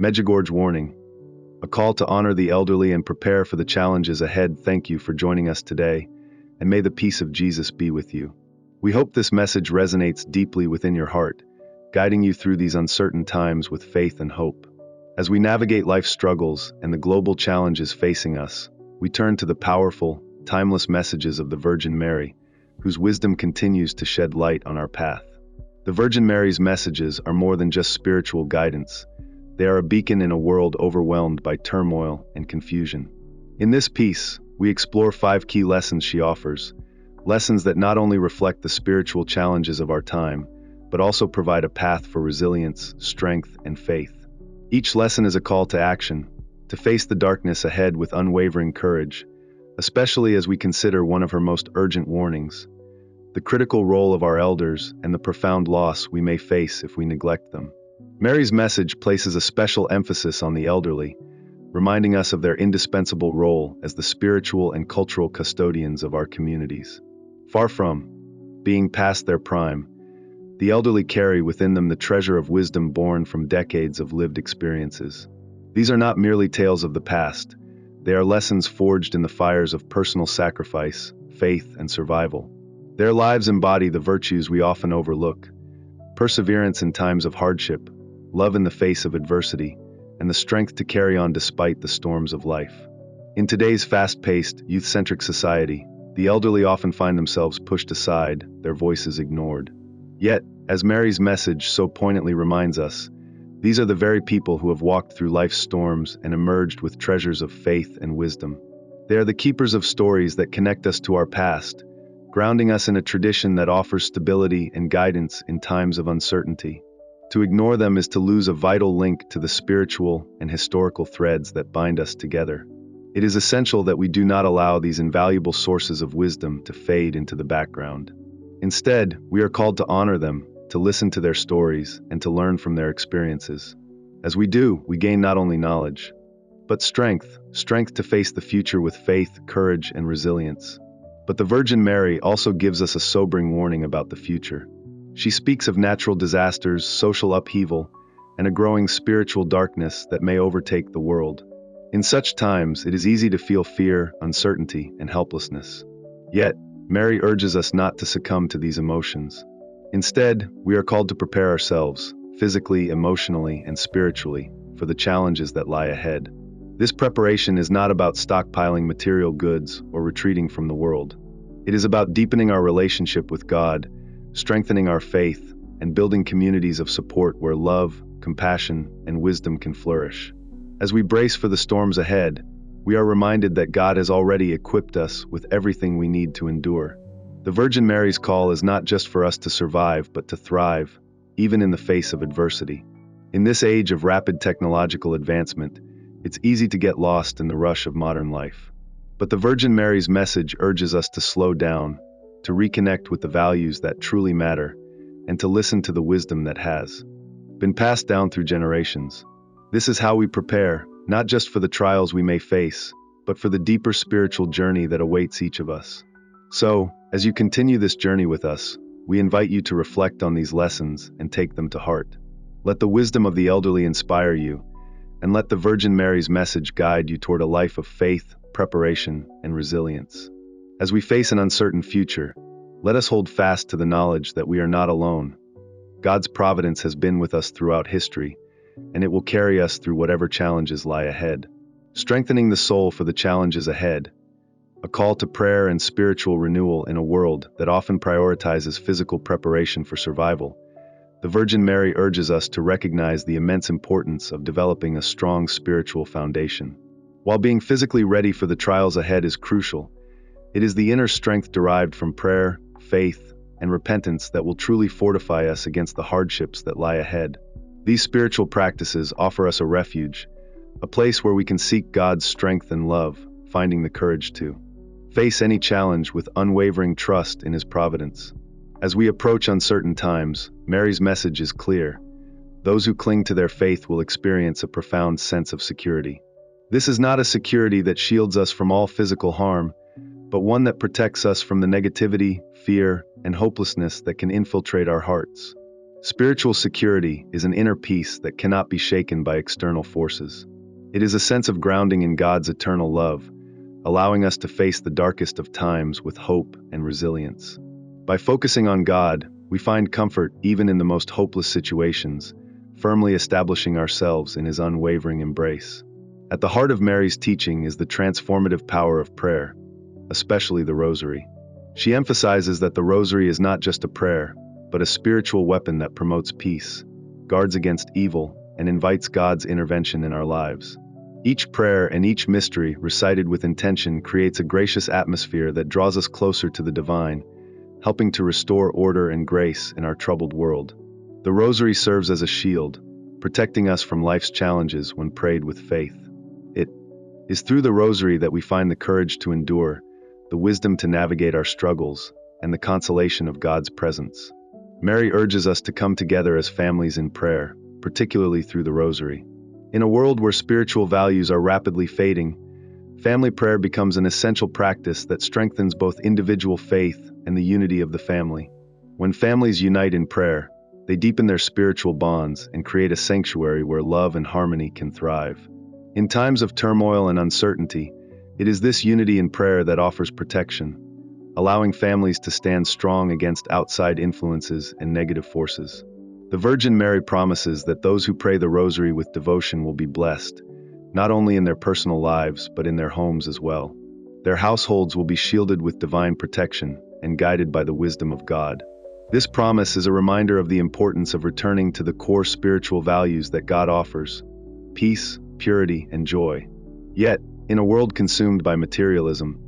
Medjugorje warning. A call to honor the elderly and prepare for the challenges ahead. Thank you for joining us today, and may the peace of Jesus be with you. We hope this message resonates deeply within your heart, guiding you through these uncertain times with faith and hope. As we navigate life's struggles and the global challenges facing us, we turn to the powerful, timeless messages of the Virgin Mary, whose wisdom continues to shed light on our path. The Virgin Mary's messages are more than just spiritual guidance. They are a beacon in a world overwhelmed by turmoil and confusion. In this piece, we explore 5 key lessons she offers, lessons that not only reflect the spiritual challenges of our time, but also provide a path for resilience, strength, and faith. Each lesson is a call to action, to face the darkness ahead with unwavering courage, especially as we consider one of her most urgent warnings, the critical role of our elders and the profound loss we may face if we neglect them. Mary's message places a special emphasis on the elderly, reminding us of their indispensable role as the spiritual and cultural custodians of our communities. Far from being past their prime, the elderly carry within them the treasure of wisdom born from decades of lived experiences. These are not merely tales of the past, they are lessons forged in the fires of personal sacrifice, faith, and survival. Their lives embody the virtues we often overlook: perseverance in times of hardship, love in the face of adversity, and the strength to carry on despite the storms of life. In today's fast-paced, youth-centric society, the elderly often find themselves pushed aside, their voices ignored. Yet, as Mary's message so poignantly reminds us, these are the very people who have walked through life's storms and emerged with treasures of faith and wisdom. They are the keepers of stories that connect us to our past, grounding us in a tradition that offers stability and guidance in times of uncertainty. To ignore them is to lose a vital link to the spiritual and historical threads that bind us together. It is essential that we do not allow these invaluable sources of wisdom to fade into the background. Instead, we are called to honor them, to listen to their stories, and to learn from their experiences. As we do, we gain not only knowledge, but strength to face the future with faith, courage, and resilience. But the Virgin Mary also gives us a sobering warning about the future. She speaks of natural disasters, social upheaval, and a growing spiritual darkness that may overtake the world. In such times, it is easy to feel fear, uncertainty, and helplessness. Yet, Mary urges us not to succumb to these emotions. Instead, we are called to prepare ourselves, physically, emotionally, and spiritually, for the challenges that lie ahead. This preparation is not about stockpiling material goods or retreating from the world. It is about deepening our relationship with God, strengthening our faith, and building communities of support where love, compassion, and wisdom can flourish. As we brace for the storms ahead, we are reminded that God has already equipped us with everything we need to endure. The Virgin Mary's call is not just for us to survive, but to thrive, even in the face of adversity. In this age of rapid technological advancement, it's easy to get lost in the rush of modern life. But the Virgin Mary's message urges us to slow down, to reconnect with the values that truly matter, and to listen to the wisdom that has been passed down through generations. This is how we prepare, not just for the trials we may face, but for the deeper spiritual journey that awaits each of us. So, as you continue this journey with us, we invite you to reflect on these lessons and take them to heart. Let the wisdom of the elderly inspire you, and let the Virgin Mary's message guide you toward a life of faith, preparation, and resilience. As we face an uncertain future, let us hold fast to the knowledge that we are not alone. God's providence has been with us throughout history, and it will carry us through whatever challenges lie ahead. Strengthening the soul for the challenges ahead, a call to prayer and spiritual renewal in a world that often prioritizes physical preparation for survival. The Virgin Mary urges us to recognize the immense importance of developing a strong spiritual foundation. While being physically ready for the trials ahead is crucial, it is the inner strength derived from prayer, faith, and repentance that will truly fortify us against the hardships that lie ahead. These spiritual practices offer us a refuge, a place where we can seek God's strength and love, finding the courage to face any challenge with unwavering trust in His providence. As we approach uncertain times, Mary's message is clear. Those who cling to their faith will experience a profound sense of security. This is not a security that shields us from all physical harm, but one that protects us from the negativity, fear, and hopelessness that can infiltrate our hearts. Spiritual security is an inner peace that cannot be shaken by external forces. It is a sense of grounding in God's eternal love, allowing us to face the darkest of times with hope and resilience. By focusing on God, we find comfort even in the most hopeless situations, firmly establishing ourselves in His unwavering embrace. At the heart of Mary's teaching is the transformative power of prayer, especially the Rosary. She emphasizes that the Rosary is not just a prayer, but a spiritual weapon that promotes peace, guards against evil, and invites God's intervention in our lives. Each prayer and each mystery recited with intention creates a gracious atmosphere that draws us closer to the divine, helping to restore order and grace in our troubled world. The Rosary serves as a shield, protecting us from life's challenges when prayed with faith. It is through the Rosary that we find the courage to endure, the wisdom to navigate our struggles, and the consolation of God's presence. Mary urges us to come together as families in prayer, particularly through the Rosary. In a world where spiritual values are rapidly fading, family prayer becomes an essential practice that strengthens both individual faith and the unity of the family. When families unite in prayer, they deepen their spiritual bonds and create a sanctuary where love and harmony can thrive. In times of turmoil and uncertainty, it is this unity in prayer that offers protection, allowing families to stand strong against outside influences and negative forces. The Virgin Mary promises that those who pray the Rosary with devotion will be blessed, not only in their personal lives but in their homes as well. Their households will be shielded with divine protection and guided by the wisdom of God. This promise is a reminder of the importance of returning to the core spiritual values that God offers: peace, purity, and joy. Yet, in a world consumed by materialism,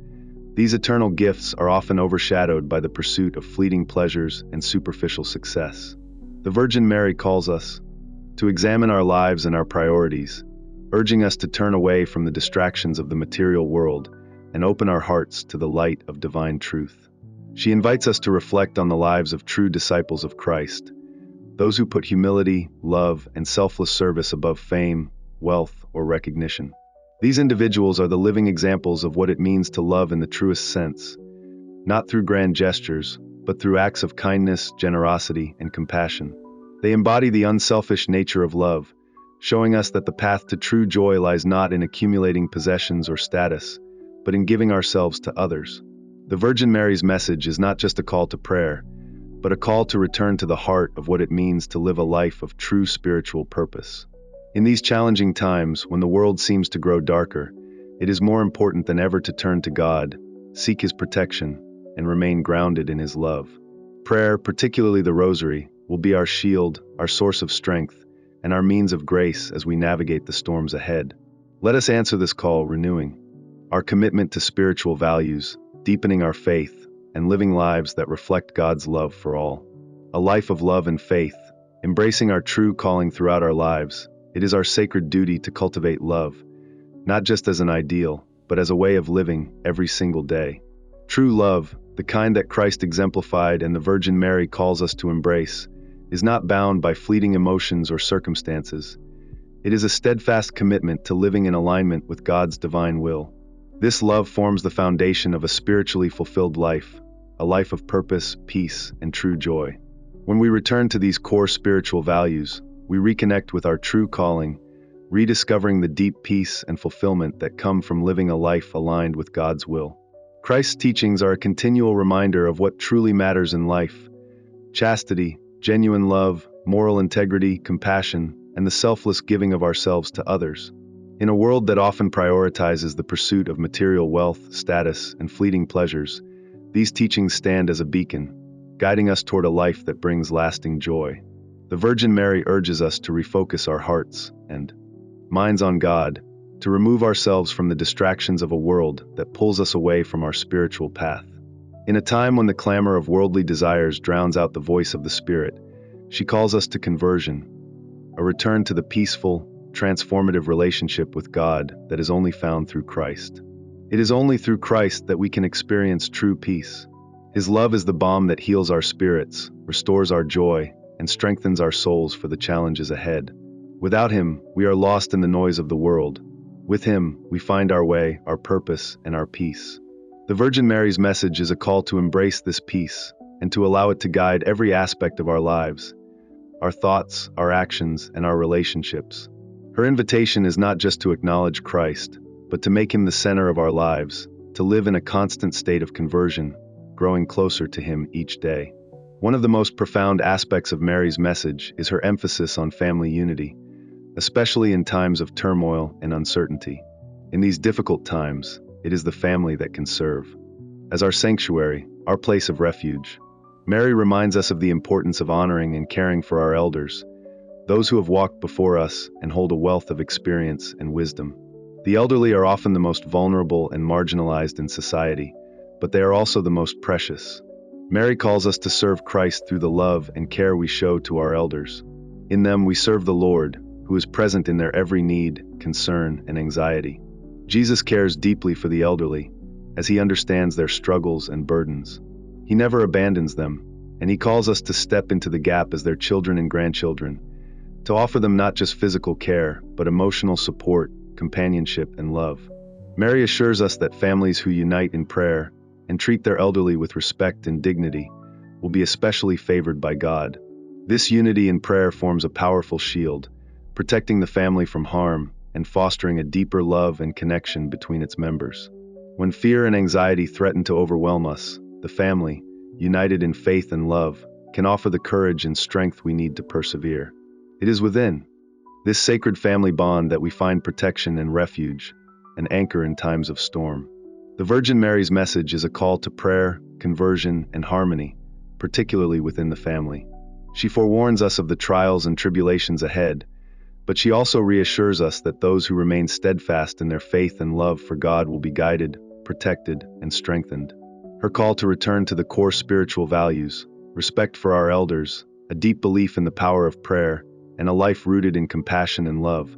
these eternal gifts are often overshadowed by the pursuit of fleeting pleasures and superficial success. The Virgin Mary calls us to examine our lives and our priorities, urging us to turn away from the distractions of the material world and open our hearts to the light of divine truth. She invites us to reflect on the lives of true disciples of Christ, those who put humility, love, and selfless service above fame, wealth, or recognition. These individuals are the living examples of what it means to love in the truest sense, not through grand gestures, but through acts of kindness, generosity, and compassion. They embody the unselfish nature of love, showing us that the path to true joy lies not in accumulating possessions or status, but in giving ourselves to others. The Virgin Mary's message is not just a call to prayer, but a call to return to the heart of what it means to live a life of true spiritual purpose. In these challenging times, when the world seems to grow darker, it is more important than ever to turn to God, seek His protection, and remain grounded in His love. Prayer, particularly the Rosary, will be our shield, our source of strength, and our means of grace as we navigate the storms ahead. Let us answer this call, renewing our commitment to spiritual values, deepening our faith, and living lives that reflect God's love for all. A life of love and faith, embracing our true calling throughout our lives. It is our sacred duty to cultivate love, not just as an ideal, but as a way of living every single day. True love, the kind that Christ exemplified and the Virgin Mary calls us to embrace, is not bound by fleeting emotions or circumstances. It is a steadfast commitment to living in alignment with God's divine will. This love forms the foundation of a spiritually fulfilled life, a life of purpose, peace, and true joy. When we return to these core spiritual values, we reconnect with our true calling, rediscovering the deep peace and fulfillment that come from living a life aligned with God's will. Christ's teachings are a continual reminder of what truly matters in life: chastity, genuine love, moral integrity, compassion, and the selfless giving of ourselves to others. In a world that often prioritizes the pursuit of material wealth, status, and fleeting pleasures, these teachings stand as a beacon, guiding us toward a life that brings lasting joy. The Virgin Mary urges us to refocus our hearts and minds on God, to remove ourselves from the distractions of a world that pulls us away from our spiritual path. In a time when the clamor of worldly desires drowns out the voice of the Spirit, she calls us to conversion, a return to the peaceful, transformative relationship with God that is only found through Christ. It is only through Christ that we can experience true peace. His love is the balm that heals our spirits, restores our joy, and strengthens our souls for the challenges ahead. Without Him, we are lost in the noise of the world. With Him, we find our way, our purpose, and our peace. The Virgin Mary's message is a call to embrace this peace and to allow it to guide every aspect of our lives, our thoughts, our actions, and our relationships. Her invitation is not just to acknowledge Christ, but to make him the center of our lives, to live in a constant state of conversion, growing closer to him each day. One of the most profound aspects of Mary's message is her emphasis on family unity, especially in times of turmoil and uncertainty. In these difficult times, it is the family that can serve. As our sanctuary, our place of refuge, Mary reminds us of the importance of honoring and caring for our elders, those who have walked before us and hold a wealth of experience and wisdom. The elderly are often the most vulnerable and marginalized in society, but they are also the most precious. Mary calls us to serve Christ through the love and care we show to our elders. In them we serve the Lord, who is present in their every need, concern, and anxiety. Jesus cares deeply for the elderly, as he understands their struggles and burdens. He never abandons them, and he calls us to step into the gap as their children and grandchildren, to offer them not just physical care, but emotional support, companionship, and love. Mary assures us that families who unite in prayer and treat their elderly with respect and dignity will be especially favored by God. This unity in prayer forms a powerful shield, protecting the family from harm and fostering a deeper love and connection between its members. When fear and anxiety threaten to overwhelm us, the family, united in faith and love, can offer the courage and strength we need to persevere. It is within this sacred family bond that we find protection and refuge, an anchor in times of storm. The Virgin Mary's message is a call to prayer, conversion, and harmony, particularly within the family. She forewarns us of the trials and tribulations ahead, but she also reassures us that those who remain steadfast in their faith and love for God will be guided, protected, and strengthened. Her call to return to the core spiritual values, respect for our elders, a deep belief in the power of prayer, and a life rooted in compassion and love,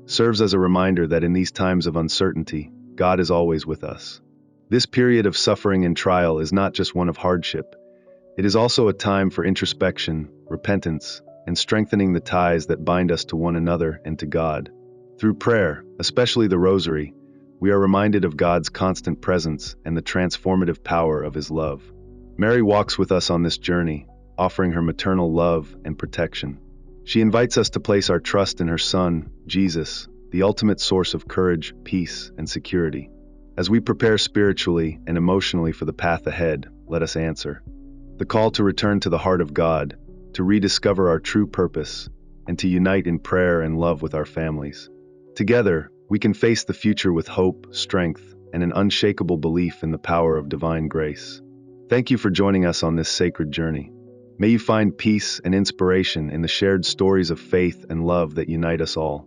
serves as a reminder that in these times of uncertainty, God is always with us. This period of suffering and trial is not just one of hardship. It is also a time for introspection, repentance, and strengthening the ties that bind us to one another and to God. Through prayer, especially the Rosary, we are reminded of God's constant presence and the transformative power of his love. Mary walks with us on this journey, offering her maternal love and protection. She invites us to place our trust in her Son, Jesus, the ultimate source of courage, peace, and security. As we prepare spiritually and emotionally for the path ahead, let us answer the call to return to the heart of God, to rediscover our true purpose, and to unite in prayer and love with our families. Together, we can face the future with hope, strength, and an unshakable belief in the power of divine grace. Thank you for joining us on this sacred journey. May you find peace and inspiration in the shared stories of faith and love that unite us all.